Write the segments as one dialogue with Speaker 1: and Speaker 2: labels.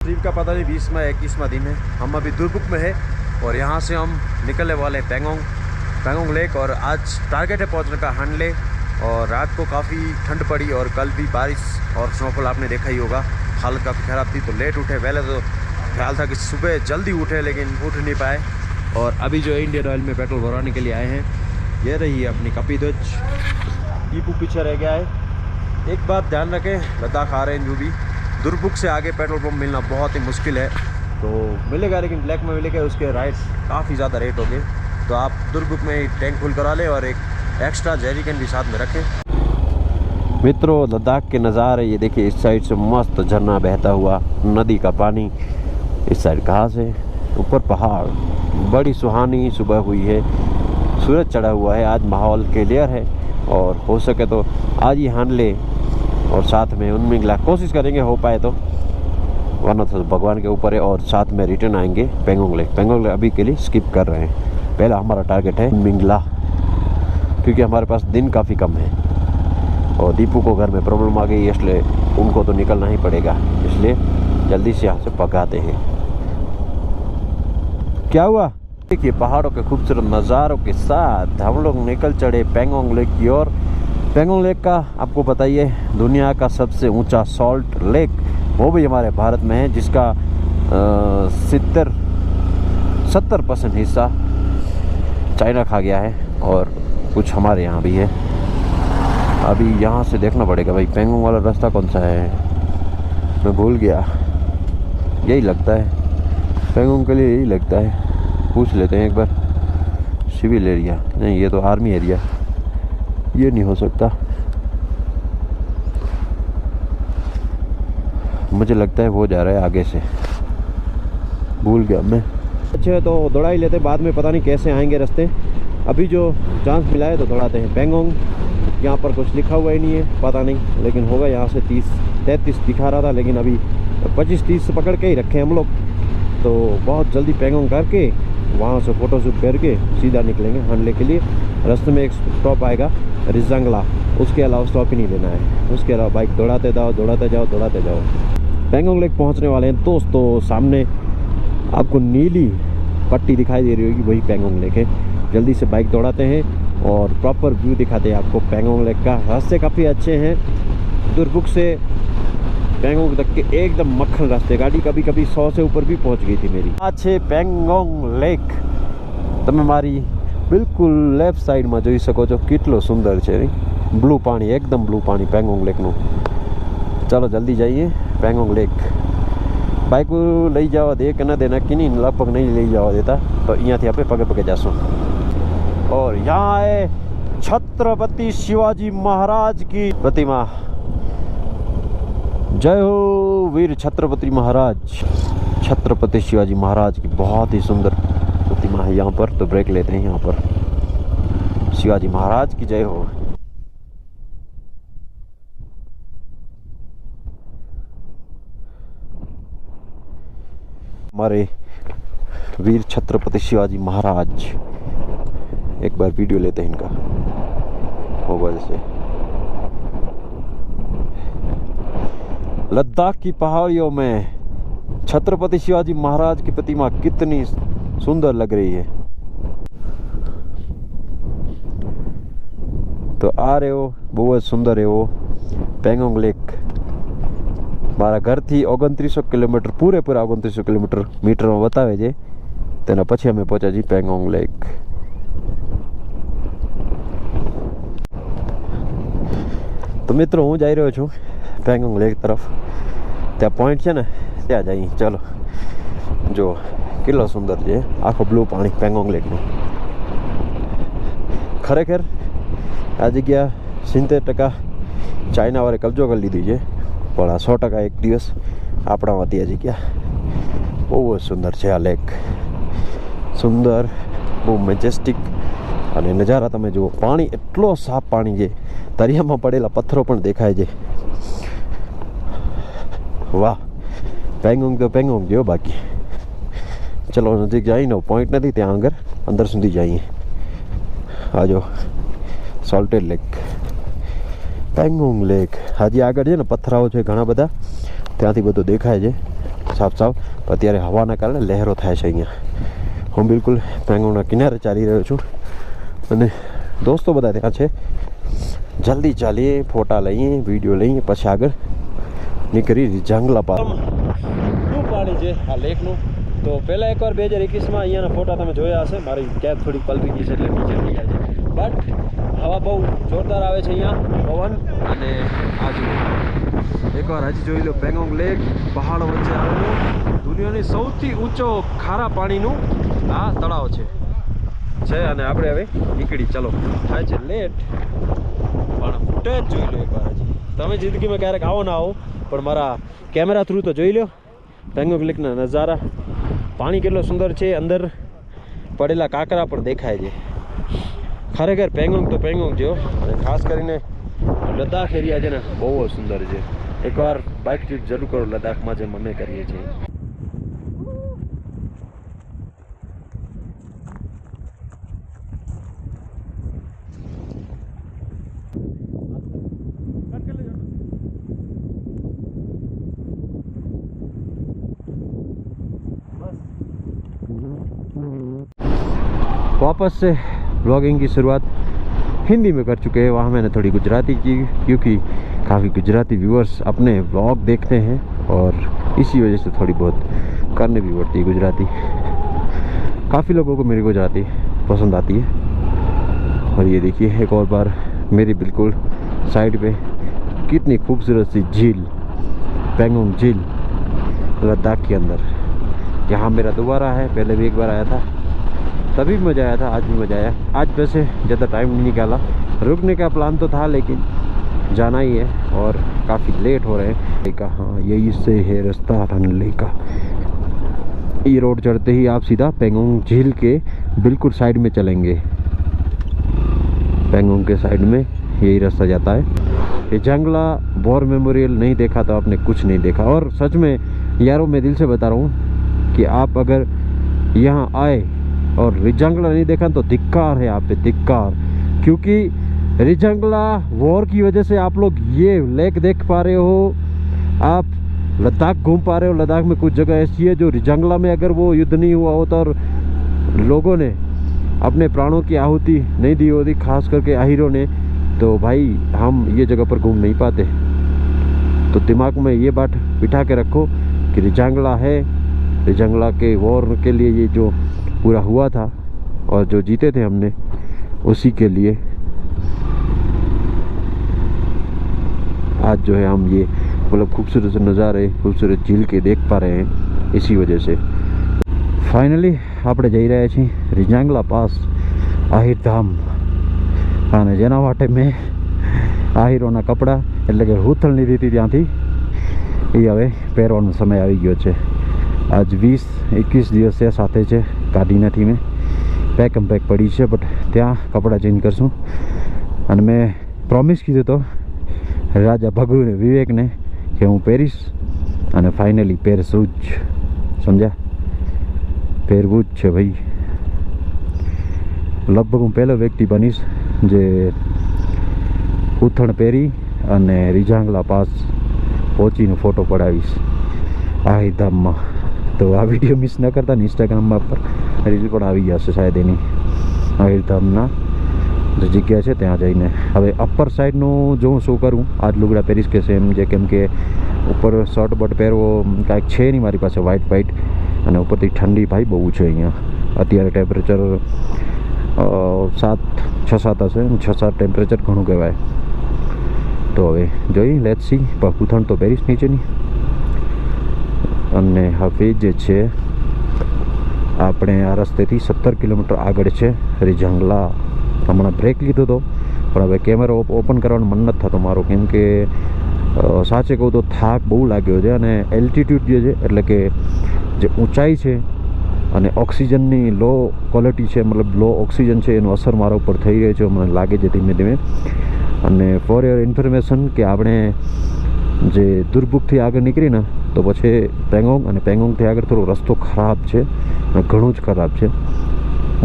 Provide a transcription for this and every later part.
Speaker 1: तशरीफ़ का पता नहीं 20वां 21वां दिन है। हम अभी दुरबुक में है और यहाँ से हम निकलने वाले पेंगोंग लेक। और आज टारगेट है पहुँचने का हानले। और रात को काफ़ी ठंड पड़ी और कल भी बारिश और स्नोफॉल आपने देखा ही होगा। हालत काफ़ी ख़राब थी तो लेट उठे। पहले तो ख्याल था कि सुबह जल्दी उठे लेकिन उठ नहीं पाए। और अभी जो इंडियन ऑयल में पेट्रोल भरवाने के लिए आए हैं, ये रही है अपनी कपिध्वज। टीपू पीछे रह गया है। एक बात ध्यान रखें, लद्दाख आ रहे हैं जो भी, दुरबुक से आगे पेट्रोल पंप मिलना बहुत ही मुश्किल है। तो मिलेगा लेकिन ब्लैक में मिलेगा, उसके राइड्स काफ़ी ज़्यादा रेट हो गए। तो आप दुरबुक में ही टैंक फुल करा लें और एक एक्स्ट्रा जेरिकन भी साथ में रखें। मित्रों, लद्दाख के नज़ारे ये देखिए। इस साइड से मस्त झरना बहता हुआ, नदी का पानी। इस साइड कहाँ से ऊपर पहाड़। बड़ी सुहानी सुबह हुई है, सूरज चढ़ा हुआ है। आज माहौल क्लियर है और हो सके तो आज ही हानले और साथ में उनमिंगला कोशिश करेंगे, हो पाए तो, वरना तो भगवान के ऊपर है। और साथ में रिटर्न आएंगे पेंगोंग लेक अभी के लिए स्किप कर रहे हैं। पहला हमारा टारगेट है उनमिंगला, क्योंकि हमारे पास दिन काफ़ी कम है और दीपू को घर में प्रॉब्लम आ गई, इसलिए उनको तो निकलना ही पड़ेगा। इसलिए जल्दी से यहाँ से पकाते हैं। क्या हुआ? देखिए, पहाड़ों के खूबसूरत नज़ारों के साथ हम लोग निकल चढ़े पेंगोंग लेक की ओर। पेंगोंग लेक का आपको बताइए, दुनिया का सबसे ऊंचा सॉल्ट लेक वो भी हमारे भारत में है, जिसका 70% हिस्सा चाइना खा गया है और कुछ हमारे यहाँ भी है। अभी यहाँ से देखना पड़ेगा भाई, पेंगोंग वाला रास्ता कौन सा है, मैं भूल गया। यही लगता है पेंगोंग के लिए, यही लगता है। पूछ लेते हैं एक बार। सिविल एरिया नहीं, ये तो आर्मी एरिया, ये नहीं हो सकता। मुझे लगता है वो जा रहा है आगे से, भूल गया मैं। अच्छा, तो दौड़ा ही लेते, बाद में पता नहीं कैसे आएंगे रास्ते। अभी जो चांस मिला है तो दौड़ाते हैं पेंगोंग। यहाँ पर कुछ लिखा हुआ ही नहीं है, पता नहीं, लेकिन होगा यहाँ से 30-33 दिखा रहा था, लेकिन अभी 25-30 से पकड़ के ही रखे हम लोग। तो बहुत जल्दी पेंगोंग करके वहाँ से फ़ोटोशूट करके सीधा निकलेंगे हानले के लिए। रास्ते में एक स्टॉप आएगा रिजांगला, उसके अलावा स्टॉप ही नहीं लेना है। उसके अलावा बाइक दौड़ाते जाओ दौड़ाते जाओ दौड़ाते जाओ। पेंगोंग लेक पहुँचने वाले हैं दोस्तों। सामने आपको नीली पट्टी दिखाई दे रही होगी, वही पेंगोंग लेक है। जल्दी से बाइक दौड़ाते हैं और प्रॉपर व्यू दिखाते हैं आपको पेंगोंग लेक का। रास्ते काफ़ी अच्छे हैं, दुरबुक से पेंगोंग तक के एकदम मक्खन रास्ते। गाड़ी कभी कभी 100 से ऊपर भी पहुंच गई थी मेरी। आ छे पेंगोंग लेक, તમે મારી બિલકુલ લેફ્ટ સાઈડમાં જોઈ શકો છો કેટલો સુંદર છે। બ્લુ પાણી, એકદમ બ્લુ પાણી પેંગોંગ લેકનું। ચાલો જલ્દી જઈએ પેંગોંગ લેક। બાઇક લઈ જવા દે કે ના દે નક્કી નહીં, લગભગ નહીં લઈ જવા દેતા, તો અહીંયાથી આપણે પગે પગે જશું। और यहाँ है छत्रपति शिवाजी महाराज की प्रतिमा। जय हो वीर छत्रपति महाराज। छत्रपति शिवाजी महाराज की बहुत ही सुंदर प्रतिमा है यहाँ पर। तो ब्रेक लेते हैं यहाँ पर। शिवाजी महाराज की जय हो। हमारे वीर छत्रपति शिवाजी महाराज, एक बार वीडियो लेते हैं इनका मोबाइल से। लद्दाख की पहाड़ियों में छत्रपति शिवाजी महाराज की प्रतिमा कितनी सुंदर लग रही है। तो आ रहे हो, बहुत सुंदर है वो पेंगोंग लेक। मारा घर थी 2900 किलोमीटर, पूरे 2900 किलोमीटर मीटर में बतावे છે। તેના પછી અમે પહોંચ્યા છીએ પેંગોંગ લેક। તો મિત્રો, હું જઈ રહ્યો છું પેંગોંગ લેક તરફ। ત્યાં પોઈન્ટ છે ને, ત્યાં જઈએ। ચાલો, જો કેટલો સુંદર છે આખો બ્લુ પાણી પેંગોંગ લેકનું। ખરેખર આ જગ્યા 70% ચાઇનાવાળે કબજો કરી લીધી છે, પણ આ 100% એક દિવસ આપણામાંથી આ જગ્યા બહુ જ સુંદર છે। આ લેક સુંદર, બહુ મેજેસ્ટિક, અને નજારા તમે જુઓ। પાણી એટલો સાફ પાણી છે, દરિયામાં પડેલા પથ્થરો પણ દેખાય છે। વાહ, પેંગોંગ તો પેંગોંગ જો। બાકી ચલો નજીક જઈને, પોઈન્ટ નથી ત્યાં આગળ, અંદર સુધી જઈએ। આજો સોલ્ટેડ લેક, પેંગોંગ લેક। હજી આગળ છે ને પથ્થરાઓ છે ઘણા બધા, ત્યાંથી બધું દેખાય છે। સાફ સાફ. અત્યારે હવાના કારણે લહેરો થાય છે અહીંયા. હું બિલકુલ પેંગોંગના કિનારે ચાલી રહ્યો છું અને દોસ્તો બધા ત્યાં છે. જલ્દી ચાલીએ, ફોટા લઈએ, વિડીયો લઈએ, પછી આગળ નીકળી જાંગલા પાર. શું પાણી છે આ લેકનું? તો પહેલાં એકવાર 2021માં અહીંયાના ફોટા તમે જોયા હશે. મારી કેબ થોડી પલટી ગઈ છે એટલે નીચે થઈ જાય છે. બટ હવા બહુ જોરદાર આવે છે અહીંયા, પવન. અને આજુ એકવાર હજી જોઈ લો, પેંગોંગ લેક પહાડો વચ્ચે આવેલું દુનિયાની સૌથી ઊંચો ખારા પાણીનું આ તળાવ છે. અને આપણે હવે નીકળી, ચલો. થાય છે લેટ, પણ ફૂટેજ જોઈ લો એકવાર હજી. તમે જિંદગીમાં ક્યારેક આવો ના આવો, પણ મારા કેમેરા થ્રુ તો જોઈ લો પેંગોંગ લેકના નજારા. પાણી કેટલો સુંદર છે, અંદર પડેલા કાંકરા પણ દેખાય છે. ખરેખર પેંગોંગ તો પેંગોંગ જેવો. અને ખાસ કરીને લદ્દાખ એરિયા છે ને, બહુ સુંદર છે. એકવાર બાઇક ટ્રીપ જરૂર કરો લદ્દાખમાં, જેમ અમે કરીએ છીએ. वापस से ब्लॉगिंग की शुरुआत हिंदी में कर चुके हैं. वहाँ मैंने थोड़ी गुजराती की, क्योंकि काफ़ी गुजराती व्यूअर्स अपने ब्लॉग देखते हैं और इसी वजह से थोड़ी बहुत करने भी पड़ती है गुजराती. काफ़ी लोगों को मेरी गुजराती पसंद आती है. और ये देखिए एक और बार मेरी बिल्कुल साइड पे कितनी खूबसूरत सी झील, पेंगोंग झील लद्दाख के अंदर. यहाँ मेरा दोबारा है, पहले भी एक बार आया था, तभी मज़ा आया था, आज भी मज़ा आया. आज वैसे ज़्यादा टाइम नहीं निकाला, रुकने का प्लान तो था लेकिन जाना ही है और काफ़ी लेट हो रहे हैं. हाँ, यही से है रास्ता रनले का. ये रोड चढ़ते ही आप सीधा पेंगोंग झील के बिल्कुल साइड में चलेंगे. पेंगोंग के साइड में यही रास्ता जाता है. ये जांगला वॉर मेमोरियल नहीं देखा तो आपने कुछ नहीं देखा. और सच में यारों, मैं दिल से बता रहा हूँ कि आप अगर यहाँ आए और रिजांगला नहीं देखा तो धिक्कार है आप पे, धिक्कार. क्योंकि रिजांगला वॉर की वजह से आप लोग ये लेक देख पा रहे हो, आप लद्दाख घूम पा रहे हो. लद्दाख में कुछ जगह ऐसी है जो रिजांगला में अगर वो युद्ध नहीं हुआ होता और लोगों ने अपने प्राणों की आहुति नहीं दी होती, खास करके आहिरों ने, तो भाई हम ये जगह पर घूम नहीं पाते. तो दिमाग में ये बात बिठा के रखो कि रिजांगला है, रिजांगला के वॉर के लिए ये जो पूरा हुआ था और जो जीते थे हमने, उसी के लिए आज जो है हम ये मतलब खूबसूरत से नज़ारे, खूबसूरत झील के देख पा रहे हैं. इसी वजह से फाइनली આપણે જઈ રહ્યા છીએ રીજાંગલા પાસ, આહિર ધામ. અને જેના માટે મેં આહિરોના કપડાં એટલે કે હૂથળ લીધી હતી ત્યાંથી, એ હવે પહેરવાનો સમય આવી ગયો છે. આજ 20-21 દિવસ છે સાથે છે, કાઢી નથી મેં, પેક પડી છે. બટ ત્યાં કપડાં ચેન્જ કરશું. અને મેં પ્રોમિસ કીધું તો રાજા ભગુને, વિવેકને, કે હું પહેરીશ અને ફાઇનલી પહેરશું જ. સમજ્યા? પહેરવું જ છે ભાઈ. લગભગ હું પહેલો વ્યક્તિ બનીશ જે ઉથણ પહેરી અને રીજાંગલા પાસ પહોંચીને ફોટો પડાવીશ આહિર ધામમાં. તો આ વિડીયો મિસ ન કરતા ને ઇન્સ્ટાગ્રામમાં પર રીલ પણ આવી જશે શાયદ એની, આહિર ધામના જે જગ્યા છે ત્યાં જઈને. હવે અપર સાઈડનું જો હું શું કરું, આજ લુગડા પહેરીશ કે સેમ જે, કેમ કે ઉપર શર્ટ બટ પહેરવો કાંઈક છે નહીં મારી પાસે વ્હાઈટ વ્હાઈટ. અને ઉપરથી ઠંડી ભાઈ બહુ છે અહીંયા. અત્યારે ટેમ્પરેચર 6-7 હશે, 6-7 ટેમ્પરેચર ઘણું કહેવાય. તો હવે જોઈ, લેટ્સ સી. ઉથણ તો પહેરીશ નીચેની. અને હવે જે છે આપણે આ રસ્તેથી 17 કિલોમીટર આગળ છે રીજાંગલા. હમણાં બ્રેક લીધો હતો પણ હવે કેમેરો ઓપન કરવાનું મન નથી થતો મારું, કેમ કે સાચે કહું તો થાક બહુ લાગ્યો છે. અને એલ્ટિટ્યૂડ જે છે એટલે કે જે ઊંચાઈ છે અને ઓક્સિજનની લો ક્વોલિટી છે, મતલબ લો ઓક્સિજન છે, એનો અસર મારા ઉપર થઈ રહ્યો છે મને લાગે છે ધીમે ધીમે. અને ફોર યોર ઇન્ફોર્મેશન કે આપણે જે દુર્બુકથી આગળ નીકળીને તો પછી પેંગોંગ, અને પેંગોંગથી આગળ થોડો રસ્તો ખરાબ છે, ઘણું જ ખરાબ છે.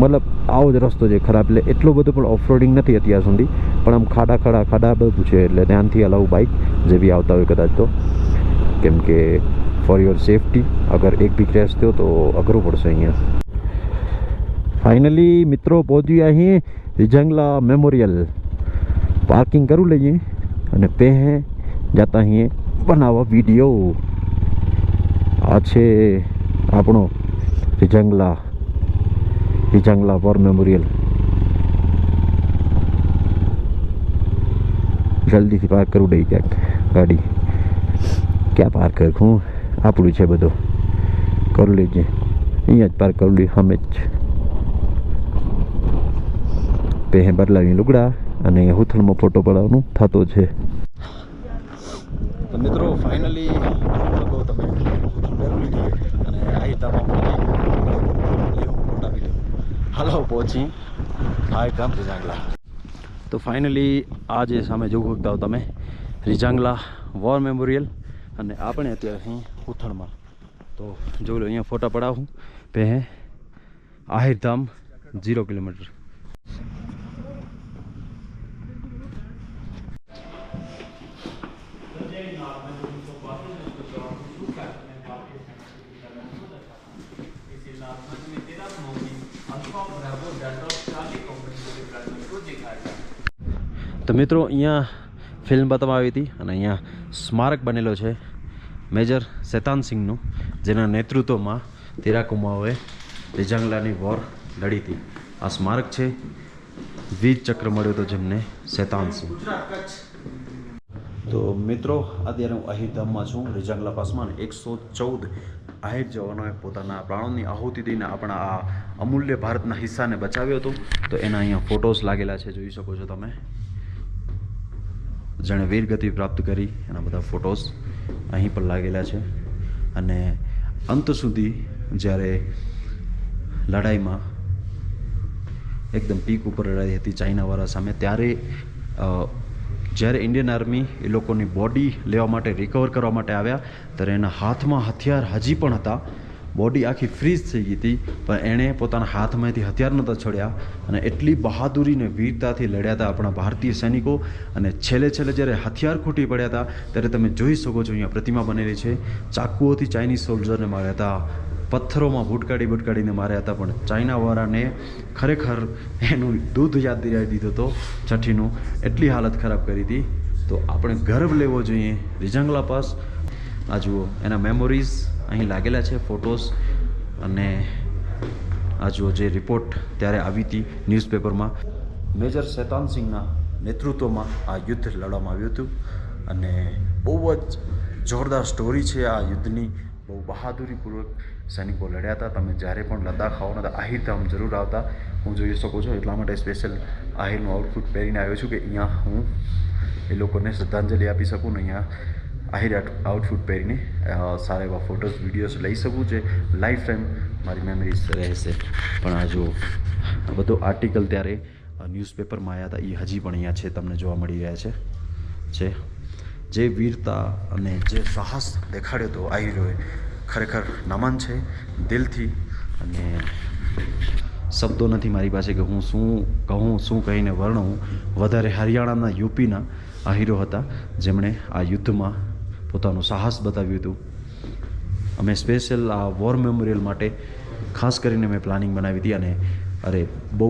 Speaker 1: મતલબ આવો જ રસ્તો છે ખરાબ, એટલે એટલું બધું પણ ઓફરોડિંગ નથી અત્યાર સુધી, પણ આમ ખાડા બધું છે. એટલે ધ્યાનથી હલાવું બાઇક, જે બી આવતા હોય કદાચ તો, કેમ કે ફોર યોર સેફટી. અગર એક બી ક્રેશ થયો તો અઘરું પડશે અહીંયા. ફાઇનલી મિત્રો પહોંચી અહીં रिजंगला मेमोरियल. पार्किंग करूँ लीजिए અને પહે જતા અહીં બનાવવા વિડીયો. આ છે આપણો रिजंगला वॉर मेमोरियल. जल्दी થી પાર્ક કરું દઈ ક્યાંક ગાડી. ક્યાં પાર્ક કરું? આપણું છે બધું. કરી લેજે અહીંયા જ પાર્ક કરી લે. અમે જ પહે બદલાવી લુગડા અને હુથલમાં ફોટો પડાવવાનું થતો છે. તો મિત્રો ફાઇનલી તમે અને આવી ફોટા વિડીયો હાલો પહોંચી આ ગામ रिजंगला. તો ફાઇનલી આ જે સામે જોઈ શકતા હો તમે रिजंगला वॉर मेमोरियल અને આપણે અત્યારે અહીં ઉથણમાં. તો જોઈ લો અહીંયા ફોટા પડાવું પહે આહિરધામ 0 કિલોમીટર. તો મિત્રો અહીંયા ફિલ્મ બતાવવામાં આવી હતી અને અહીંયા સ્મારક બનેલો છે મેજર શેતાન સિંહનું, જેના નેતૃત્વમાં 13 કુમાઓએ रिजंगलाની વોર લડી હતી. આ સ્મારક છે. વીર ચક્ર મળ્યો હતો જેમને શેતાન સિંહ. તો મિત્રો અત્યારે હું આહિરધામમાં છું रिजंगला પાસમાં. 114 આહિર જવાનોએ પોતાના પ્રાણોની આહુતિ દઈને આપણા આ અમૂલ્ય ભારતના હિસ્સાને બચાવ્યો હતો. તો એના અહીંયા ફોટોસ લાગેલા છે, જોઈ શકો છો તમે. જેણે વીરગતિ પ્રાપ્ત કરી એના બધા ફોટોસ અહીં પણ લાગેલા છે. અને અંત સુધી જ્યારે લડાઈમાં એકદમ પીક ઉપર લડાઈ હતી ચાઇનાવાળા સામે, ત્યારે જ્યારે ઇન્ડિયન આર્મી એ લોકોની બોડી લેવા માટે રિકવર કરવા માટે આવ્યા ત્યારે એના હાથમાં હથિયાર હજી પણ હતા. બોડી આખી ફ્રીઝ થઈ ગઈ હતી, પણ એણે પોતાના હાથમાંથી હથિયાર નહોતા છોડ્યા અને એટલી બહાદુરી ને વીરતાથી લડ્યા હતા આપણા ભારતીય સૈનિકો. અને છેલ્લે જ્યારે હથિયાર ખૂટી પડ્યા હતા ત્યારે તમે જોઈ શકો છો અહીંયા પ્રતિમા બનેલી છે. ચાકુઓથી ચાઇનીઝ સોલ્જરને માર્યા હતા, પથ્થરોમાં ભૂટકાડીને માર્યા હતા, પણ ચાઇનાવાળાને ખરેખર એનું દૂધ યાદ દિલાવી દીધો હતો છઠ્ઠીનું. એટલી હાલત ખરાબ કરી હતી. તો આપણે ગર્વ લેવો જોઈએ रिजंगला પાસ. આ જુઓ એના મેમોરીઝ અહીં લાગેલા છે, ફોટોસ. અને આ જુઓ જે રિપોર્ટ ત્યારે આવી હતી ન્યૂઝપેપરમાં. મેજર શેતાન સિંહના નેતૃત્વમાં આ યુદ્ધ લડવામાં આવ્યું હતું અને બહુ જ જોરદાર સ્ટોરી છે આ યુદ્ધની. બહુ બહાદુરીપૂર્વક સૈનિકો લડ્યા હતા. તમે જ્યારે પણ લદ્દાખ આવો ને તો આહિરધામ જરૂર આવતા. હું જોઈ શકો છો એટલા માટે સ્પેશિયલ આહિરનું આઉટફિટ પહેરીને આવ્યો છું કે અહીંયા હું એ લોકોને શ્રદ્ધાંજલિ આપી શકું ને અહીંયા આહિર આઉટફિટ પહેરીને સારા એવા ફોટોઝ વિડીયોઝ લઈ શકું, જે લાઈફ ટાઈમ મારી મેમરીઝ રહેશે. પણ આ જો આ બધો આર્ટિકલ ત્યારે ન્યૂઝપેપરમાં આવ્યા હતા, એ હજી પણ અહીંયા છે, તમને જોવા મળી રહ્યા છે. જે વીરતા અને જે સાહસ દેખાડ્યો હતો આહિરોએ, ખરેખર નમન છે દિલથી. અને શબ્દો નથી મારી પાસે કે હું શું કહું, શું કહીને વર્ણવું. વધારે હરિયાણાના યુપીના આહિરો હતા જેમણે આ યુદ્ધમાં પોતાનું સાહસ બતાવ્યું હતું. અમે સ્પેશિયલ આ વોર મેમોરિયલ માટે ખાસ કરીને મેં પ્લાનિંગ બનાવી હતી. અને અરે બહુ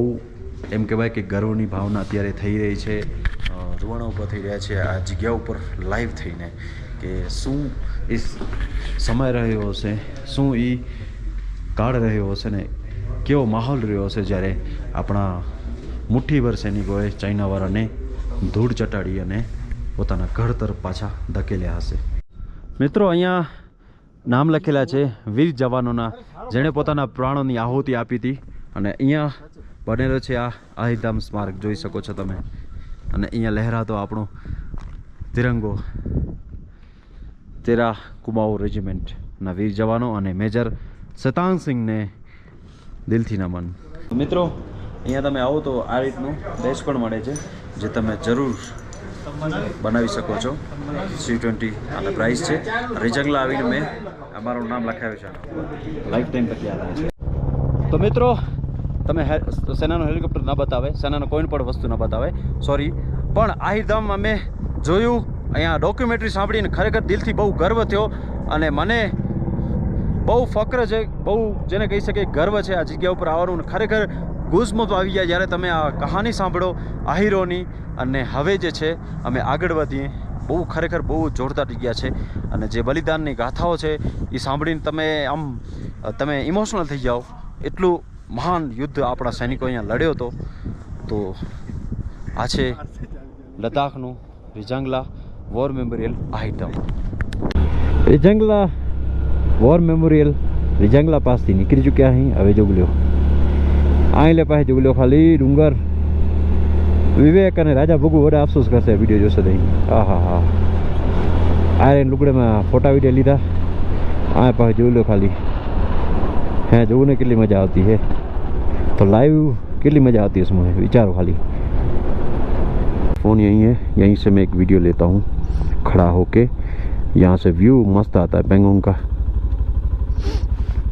Speaker 1: એમ કહેવાય કે ગર્વની ભાવના અત્યારે થઈ રહી છે. રૂવાણા ઊભા થઈ રહ્યા છે આ જગ્યા ઉપર લાઈવ થઈને, કે શું એ સમય રહ્યો હશે, શું એ કાળ રહ્યો હશે ને કેવો માહોલ રહ્યો હશે જ્યારે આપણા મુઠ્ઠીભર સૈનિકોએ ચાઇનાવાળાને ધૂળ ચટાડી અને પોતાના ઘર તરફ પાછા ધકેલ્યા હશે. મિત્રો અહીંયા નામ લખેલા છે વીર જવાનોના, જેણે પોતાના પ્રાણોની આહુતિ આપી હતી. અને અહીંયા બનેલો છે આ આહિરધામ સ્મારક, જોઈ શકો છો તમે. અને અહીંયા લહેરાતો આપણો તિરંગો 13 કુમાઉ રેજિમેન્ટના વીર જવાનો અને મેજર શેતાન સિંહને દિલથી નમન. મિત્રો અહીંયા તમે આવો તો આ રીતનું ડ્રેસ પણ મળે છે, જે તમે જરૂર બનાવી શકો છો. 320 આનો પ્રાઇસ છે. रिजंगला આવીને મેં અમારું નામ લખાવ્યું છે, લાઈફ ટાઈમ પછી આવે છે. તો મિત્રો તમે સેનાનો હેલિકોપ્ટર ન બતાવે, સેનાનો કોઈ પણ વસ્તુ ન બતાવે, સોરી. પણ આહિરધામમાં મેં જોયું, અહીંયા ડોક્યુમેન્ટરી સાંભળીને ખરેખર દિલથી બહુ ગર્વ થયો. અને મને બહુ ફક્ર છે, બહુ જેને કહી શકે ગર્વ છે આ જગ્યા ઉપર આવવાનું. ખરેખર ગૂઝબમ્પ આવી જાય જ્યારે તમે આ કહાની સાંભળો આહીરોની. અને હવે જે છે અમે આગળ વધીએ. બહુ ખરેખર બહુ જોરદાર જગ્યા છે અને જે બલિદાનની ગાથાઓ છે એ સાંભળીને તમે ઇમોશનલ થઈ જાઓ. એટલું મહાન યુદ્ધ આપણા સૈનિકો અહીંયા લડ્યો હતો. તો આ છે લદ્દાખનું રિજાંગલા વોર મેમોરિયલ આહીટાઉન. રિજાંગલા વોર મેમોરિયલ રિજાંગલા પાસથી નીકળી ચૂક્યા અહીં. હવે જોગલ્યો આहिले પાસે જોગલ્યો ખાલી ડુંગર. વિવેક અને રાજા ભોગુ વડે અફસોસ કરશે વિડીયો જોશે તો. હા હા હા આયરન લુકડેમાં ફોટા વિડીયો લીધા. આ પાસે જોઈ લો ખાલી. હે જોવું ने कितनी मज़ा आती है. तो लाइव कितनी मज़ा आती है इसमें विचारो खाली. फ़ोन यहीं है, यहीं से मैं एक वीडियो लेता हूँ खड़ा होके. यहाँ से व्यू मस्त आता है पेंगोंग का.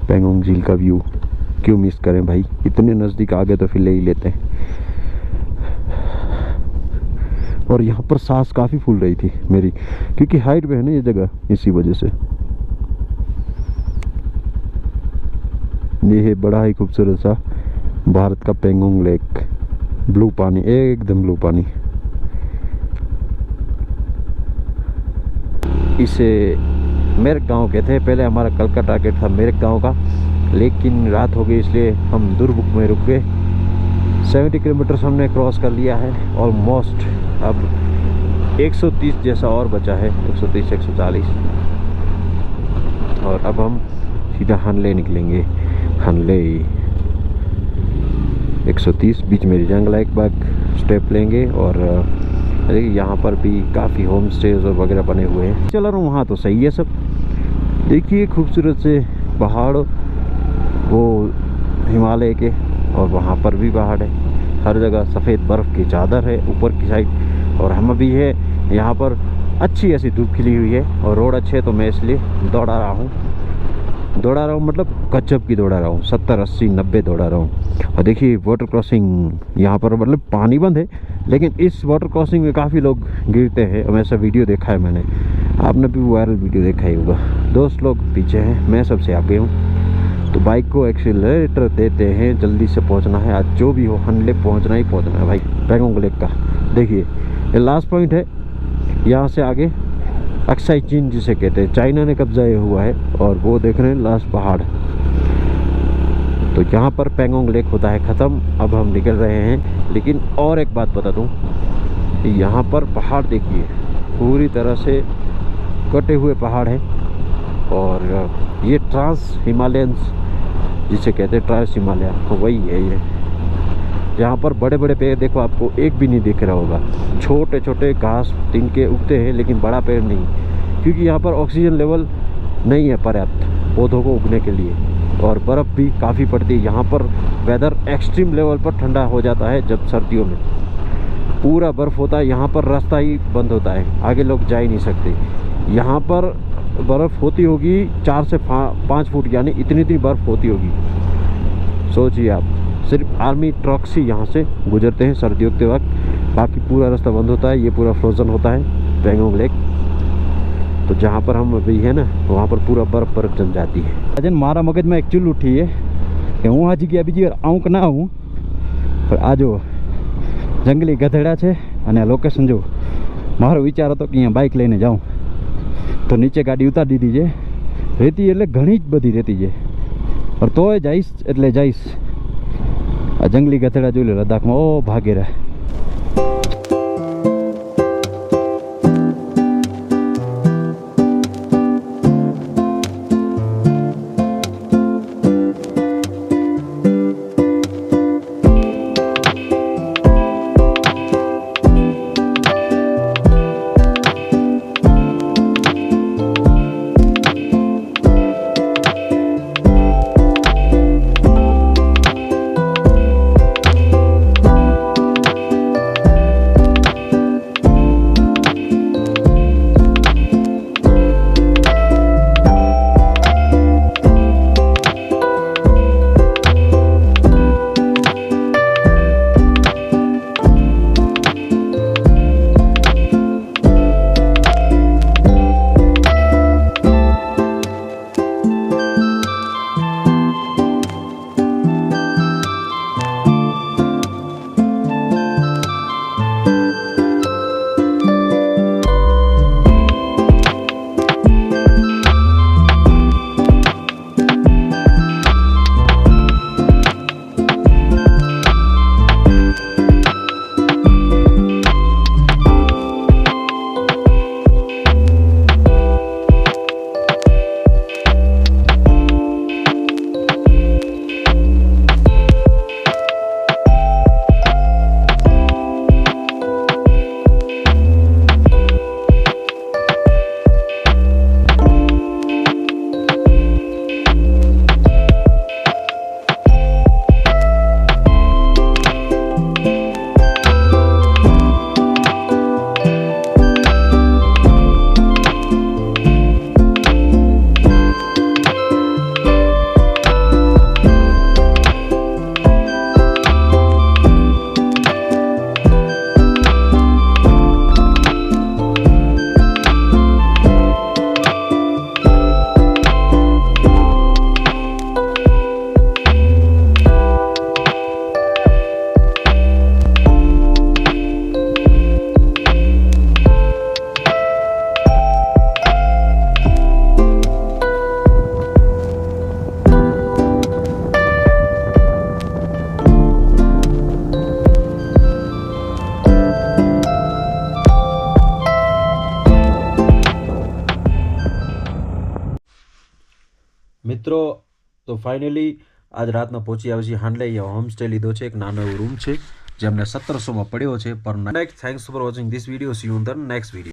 Speaker 1: पेंगोंग झील का व्यू क्यों मिस करें भाई. इतने नज़दीक आ गए तो फिर ले ही लेते हैं. और यहाँ पर सांस काफ़ी फूल रही थी मेरी, क्योंकि हाइट पे है ना ये जगह, इसी वजह से. ये है बड़ा ही खूबसूरत सा भारत का पेंगोंग लेक. ब्लू पानी, एकदम ब्लू पानी. इसे मेरठ गांव कहते हैं. पहले हमारा कल का टारगेट था मेरठ गांव का, लेकिन रात हो गई इसलिए हम दुर्बुक में रुक गए. 70 किलोमीटर हमने क्रॉस कर लिया है ऑलमोस्ट. अब 130 जैसा और बचा है, 130 140. और अब हम सीधा हनले निकलेंगे. हनले 130 बीच में रिजांगला एक बार स्टेप लेंगे. और यहाँ पर भी काफ़ी होम स्टेज और वगैरह बने हुए हैं. चल रहा हूँ वहाँ तो सही है सब. देखिए खूबसूरत से पहाड़, वो हिमालय के, और वहाँ पर भी पहाड़ है. हर जगह सफ़ेद बर्फ़ की चादर है ऊपर की साइड. और हम अभी है यहाँ पर अच्छी ऐसी धूप खिली हुई है और रोड अच्छे है, तो मैं इसलिए दौड़ा रहा हूँ मतलब गजब की दौड़ा रहा हूँ. 70 80 90 दौड़ा रहा हूँ. और देखिए वाटर क्रॉसिंग यहाँ पर, मतलब पानी बंद है लेकिन इस वाटर क्रॉसिंग में काफ़ी लोग गिरते हैं. ऐसा वीडियो देखा है मैंने, आपने भी वायरल वीडियो देखा ही होगा. दोस्त लोग पीछे हैं, मैं सबसे आगे हूँ. तो बाइक को एक्सीलरेटर देते हैं. जल्दी से पहुंचना है आज, जो भी हो हनले पहुंचना ही पहुंचना है भाई. पेंगोंग लेक का देखिए ये लास्ट पॉइंट है. यहाँ से आगे अक्साई चीन जिसे कहते हैं, चाइना ने कब्जा हुआ है. और वो देख रहे हैं लास्ट पहाड़. तो यहाँ पर पेंगोंग लेक होता है ख़त्म. अब हम निकल रहे हैं. लेकिन और एक बात बता दूँ, यहाँ पर पहाड़ देखिए पूरी तरह से कटे हुए पहाड़ है. और ये ट्रांस हिमालयंस जिसे कहते हैं, ट्रांस हिमालय, तो वही है ये. यहाँ पर बड़े बड़े पेड़ देखो, आपको एक भी नहीं दिख रहा होगा. छोटे छोटे घास तिनके उगते हैं लेकिन बड़ा पेड़ नहीं, क्योंकि यहाँ पर ऑक्सीजन लेवल नहीं है पर्याप्त पौधों को उगने के लिए. और बर्फ़ भी काफ़ी पड़ती है यहाँ पर. वेदर एक्सट्रीम लेवल पर ठंडा हो जाता है जब सर्दियों में पूरा बर्फ़ होता है. यहाँ पर रास्ता ही बंद होता है, आगे लोग जा ही नहीं सकते. यहाँ पर बर्फ़ होती होगी 4 से 5 फुट, यानी इतनी बर्फ़ होती होगी. सोचिए आप, सिर्फ आर्मी ट्रक्स ही यहाँ से गुजरते हैं सर्दियों के वक्त. बाकी पूरा रास्ता बंद होता है. ये पूरा फ्रोज़न होता है पेंगोंग लेक. तो जहाँ पर हम अभी है ना, वहाँ पर पूरा बर्फ़ जम जाती है. अजन मारा मगज में एक चुल उठी है कि हूँ आ जगह बीजी વાર આવું કે ના આવું. પણ આ જો જંગલી ગધેડા છે અને આ લોકેશન જો. મારો વિચાર હતો કે અહીંયા બાઇક લઈને જાઉં, તો નીચે ગાડી ઉતારી દીધી છે. રેતી એટલે ઘણી જ બધી રેતી છે, પણ તોય જઈશ એટલે જઈશ. આ જંગલી ગધેડા જોઈ લો લદ્દાખમાં. ઓ ભાગે રહ્યા. મિત્રો તો ફાઇનલી આજ રાતના પહોંચી આવે છે હાંડલે. અહીંયા હોમસ્ટે લીધો છે, એક નાનો એવો રૂમ છે જે અમને 1700માં પડ્યો છે પર night. Thanks for watching this video. C you in the next video.